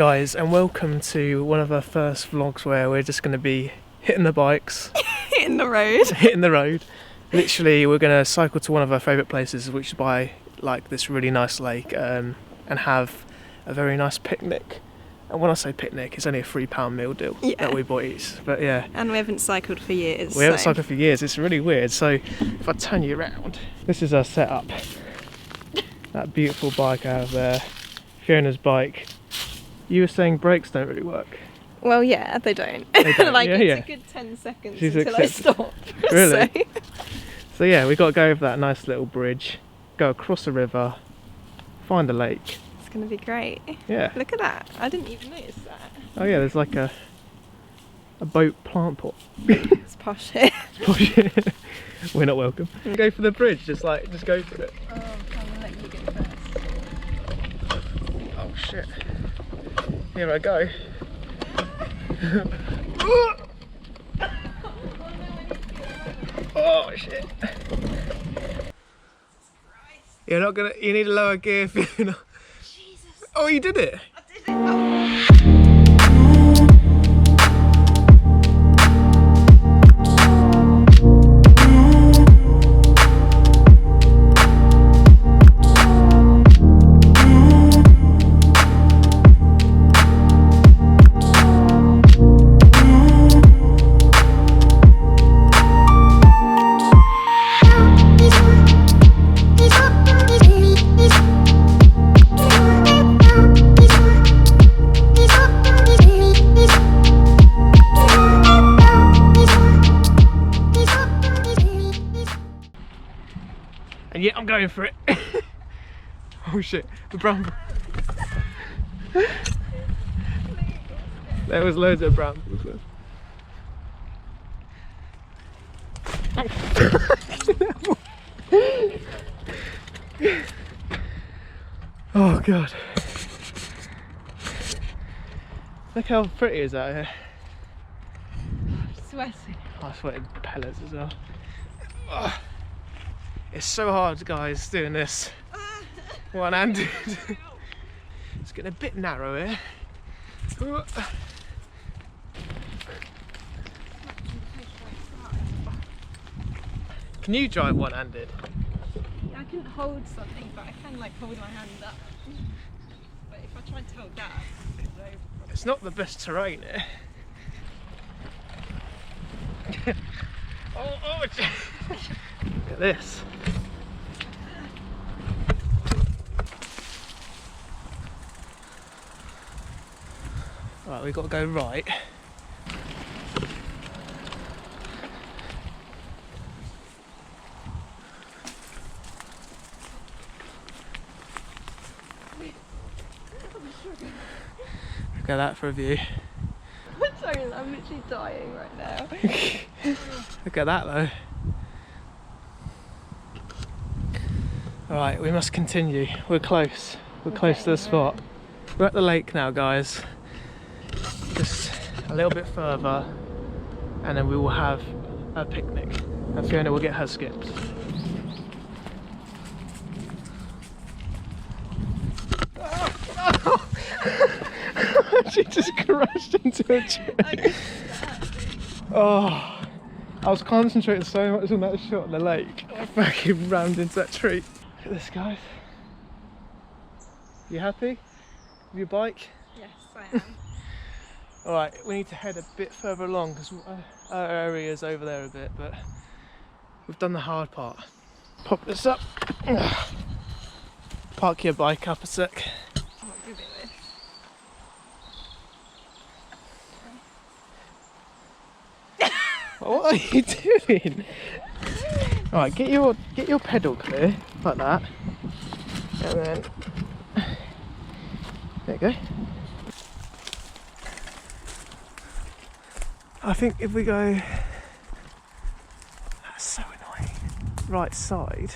Hi guys, and welcome to one of our first vlogs where we're just going to be hitting the bikes. Hitting the road. Hitting the road. Literally, we're going to cycle to one of our favourite places, which is by like this really nice lake, and have a very nice picnic. And when I say picnic, it's only a £3 meal deal that we bought each. But yeah. And we haven't cycled for years. We haven't cycled for years, it's really weird. So if I turn you around, this is our setup. That beautiful bike I have there, Fiona's bike. You were saying brakes don't really work. Well, yeah, they don't. They don't. Like, yeah, it's yeah. a good 10 seconds She's until I stop. Really? So yeah, we got to go over that nice little bridge, go across a river, find a lake. It's going to be great. Yeah. Look at that. I didn't even notice that. Oh yeah, there's like a boat plant pot. It's posh here. We're not welcome. Go for the bridge, just go for it. Oh, I'm going to let you go first. Oh shit. Here I go. Oh shit. You're not gonna, you need a lower gear, Fiona. Jesus. Oh, you did it? I did it. Oh. And yeah, I'm going for it. Oh shit, the bramble. There was loads of brambles. Oh god. Look how pretty is that here. I'm sweating. I sweated pellets as well. Oh. It's so hard, guys, doing this one-handed. It's getting a bit narrow here. Can you drive one-handed? Yeah, I can hold something, but I can like hold my hand up. But if I tried to hold that, it's not the best terrain here. Oh, look at this. Right, we've got to go right. Look at that for a view. I'm literally dying right now. Look at that though. Alright, we must continue. We're close. We're close to the spot. We're at the lake now, guys. Just a little bit further and then we will have a picnic. And Fiona will get her skips. She just crashed into a tree. Oh, I was concentrating so much on that shot in the lake. I fucking rammed into that tree. Look at this, guys. You happy with your bike? Yes, I am. Alright, we need to head a bit further along because our area is over there a bit, but we've done the hard part. Pop this up. Park your bike up a sec. What, give it this? What are you doing? Alright, get your pedal clear, like that. And then there you go. I think if we go, that's so annoying, right side,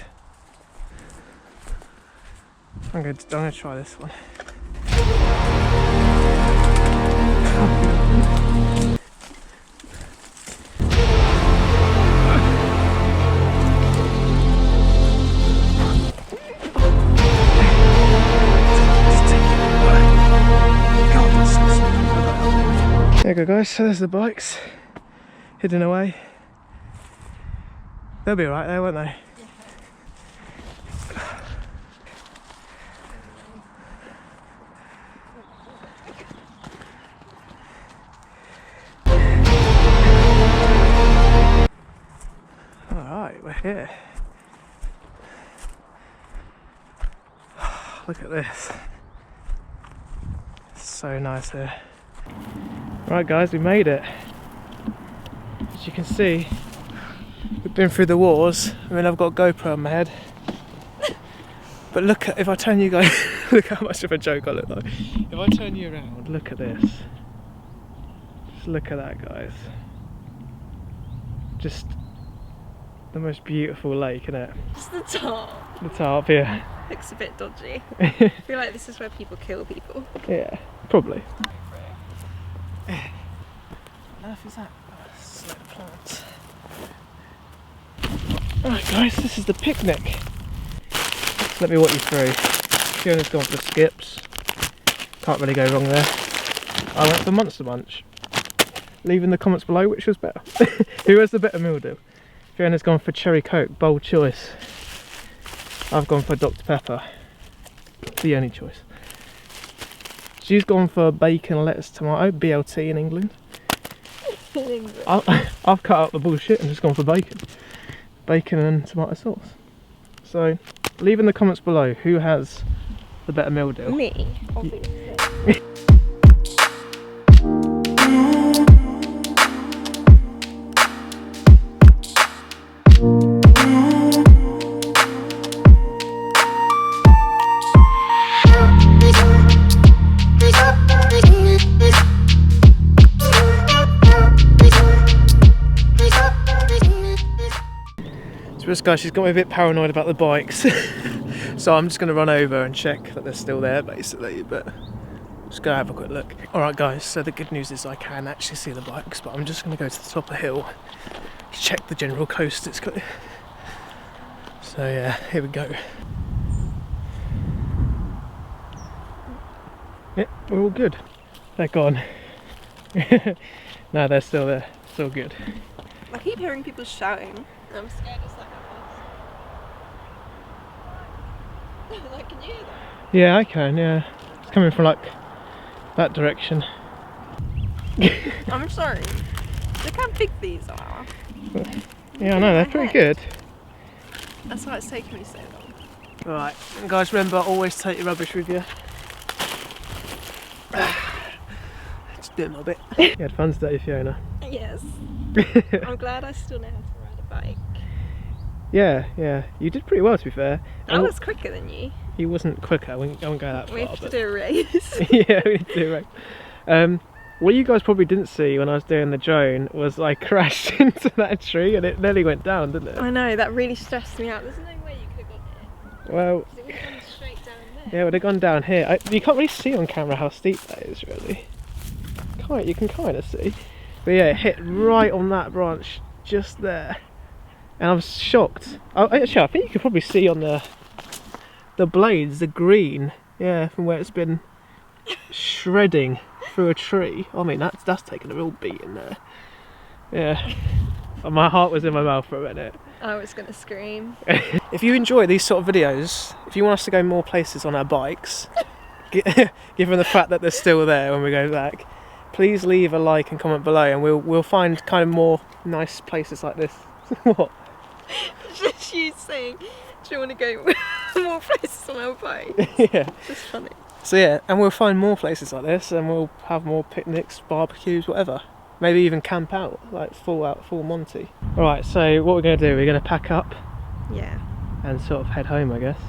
I'm gonna try this one. God. go guys, so there's the bikes hidden away. They'll be alright there, won't they? Alright, we're here. Look at this. It's so nice here. Right guys, we made it. As you can see, we've been through the wars. I mean, I've got a GoPro on my head. But look at, if I turn you guys, look how much of a joke I look like. If I turn you around, look at this. Just look at that, guys. Just the most beautiful lake, isn't it? It's the top. The top, yeah. Looks a bit dodgy. I feel like this is where people kill people. Yeah, probably. What on earth is that? Oh, slow plants. Right guys, this is the picnic. Let me walk you through. Fiona's gone for skips. Can't really go wrong there. I went for Monster Munch. Leave in the comments below which was better. Who has the better meal deal? Fiona's gone for Cherry Coke, bold choice. I've gone for Dr Pepper, the only choice. She's gone for bacon, lettuce, tomato, BLT in England. In England. I've cut out the bullshit and just gone for bacon. Bacon and tomato sauce. So, leave in the comments below who has the better meal deal. Me, obviously. This guy, she's got me a bit paranoid about the bikes. So I'm just going to run over and check that they're still there basically, but just go have a quick look. Alright guys, so the good news is I can actually see the bikes, but I'm just going to go to the top of the hill to check the general coast it's clear. So yeah, here we go. Yep, we're all good. They're gone. No, they're still there, still good. I keep hearing people shouting. I'm scared it's like a like, can you hear that? Yeah, I can, yeah. It's coming from like that direction. I'm sorry. Look how big these are. Yeah, I know, they're pretty good. That's why it's taken me so long. Right, and guys, remember, always take your rubbish with you. Just doing my bit. You had fun today, Fiona. Yes. I'm glad I still know how to ride a bike. Yeah, you did pretty well to be fair. I was quicker than you. He wasn't quicker, I won't go that far. We have to do a race. Yeah, we need to do a race. What you guys probably didn't see when I was doing the drone was I crashed into that tree and it nearly went down, didn't it? I know, that really stressed me out. There's no way you could have got here. Well, It would have gone straight down there. yeah, it would have gone down here. You can't really see on camera how steep that is, really. You can kind of see. But yeah, it hit right on that branch just there. And I was shocked. Actually, I think you could probably see on the blades, the green, yeah, from where it's been shredding through a tree. I mean, that's taken a real beating there. Yeah, my heart was in my mouth for a minute. I was going to scream. If you enjoy these sort of videos, if you want us to go more places on our bikes, given the fact that they're still there when we go back, please leave a like and comment below, and we'll find kind of more nice places like this. What? Just you saying, do you want to go more places on our bike? Yeah. Just funny. So yeah, and we'll find more places like this, and we'll have more picnics, barbecues, whatever. Maybe even camp out, like full Monty. Alright, so what we're going to do, we're going to pack up Yeah. and sort of head home, I guess.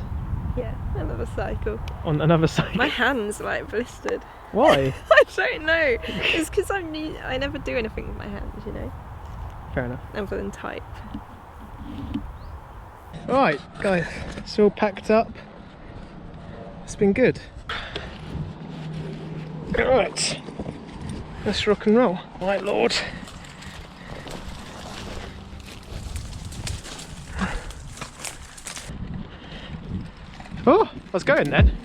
Yeah, another cycle. On another side. My hands are like blistered. Why? I don't know. It's because I never do anything with my hands, you know. Fair enough. Other than type. Alright, guys, it's all packed up. It's been good. Alright, let's rock and roll. My lord. Oh, I was going then.